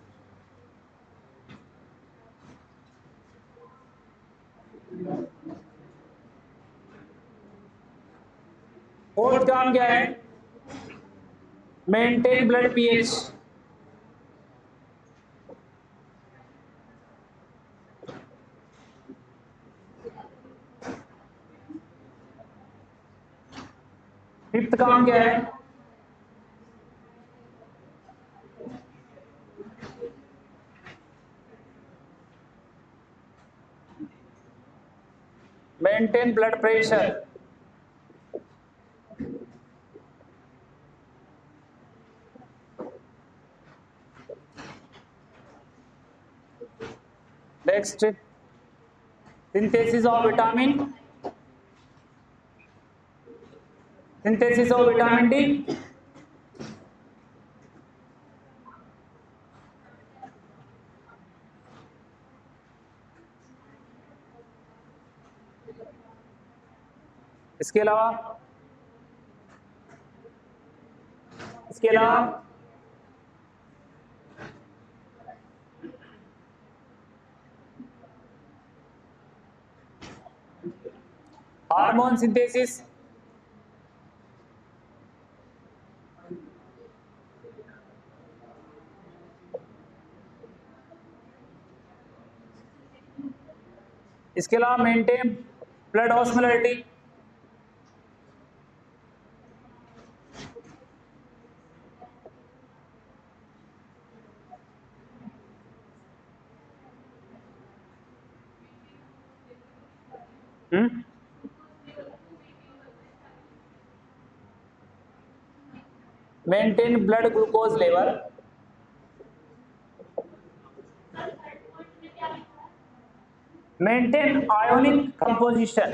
फोर्थ काम क्या है? Maintain blood pH. फिफ्थ काम क्या है? Maintain blood pressure. Next, synthesis of vitamin, synthesis of vitamin D. इसके अलावा हार्मोन सिंथेसिस, इसके अलावा maintain blood osmolarity, maintain blood glucose level, maintain ionic composition.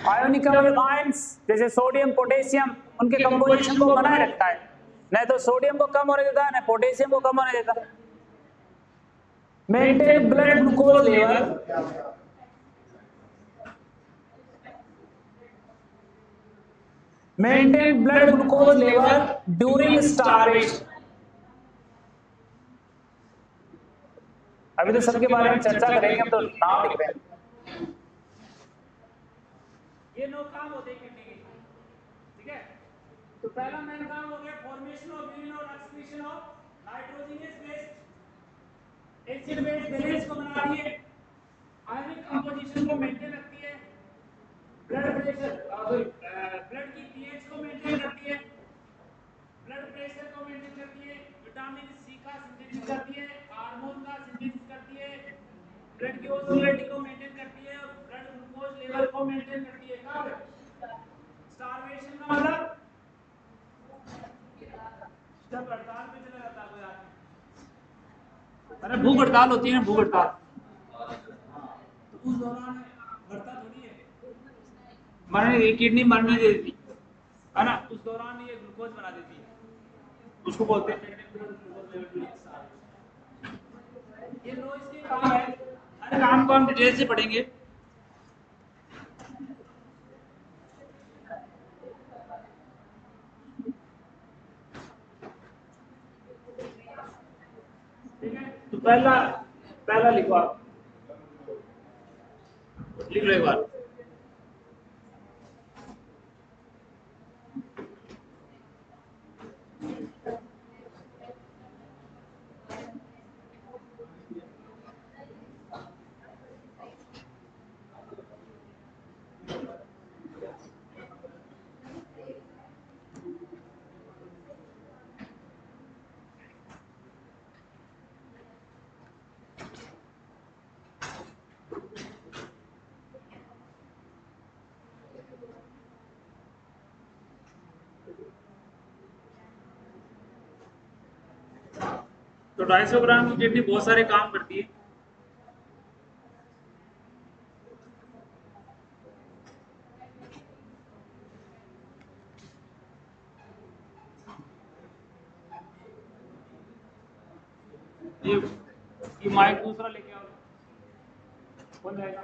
Ionic ions जैसे सोडियम पोटेशियम, उनके composition को बनाए रखता है, नहीं तो सोडियम को कम होने देता है, नहीं पोटेशियम को कम होने देता। Maintain blood glucose level, maintain blood glucose level during starvation. अभी तो सबके बारे में चर्चा करेंगे, हम तो नाम लिख रहे हैं। ये 9 काम होते हैं किडनी के, ठीक है। तो पहला मेन काम हो गया फॉर्मेशन ऑफ यूरिन और excretion of nitrogenous waste. Acid base balance को बनाती है, आयनिक कंपोजिशन को मेंटेन रखती है, ब्लड प्रेशर ब्लड की पीएच को मेंटेन करती है, ब्लड प्रेशर को मेंटेन करती है, विटामिन सी का सिंथेसिस करती है, हार्मोन का सिंथेसिस करती है, ब्लड की ऑस्मोलैरिटी को मेंटेन करती है और ब्लड ग्लूकोज लेवल को मेंटेन करती है। कब स्टारवेशन का मतलब जब हड़ताल पे चला जाता है कोई आदमी, अरे भूख हड़ताल होती है ना, भूख हड़ताल, तो उस दौरान मरता थोड़ी है, मरने किडनी मरने दे देती है ना, उस दौरान ये ग्लूकोज बना देती है, उसको बोलते हैं ग्लूकोज लेवल। ये 9 इसके काम है, हर काम को हम डिटेल से पढ़ेंगे। ठीक है, तो पहला लिखो आप, लिख लो एक बार। तो 250 ग्राम की किडनी बहुत सारे काम करती है। ये माइक दूसरा लेके आओ, कौन जाएगा?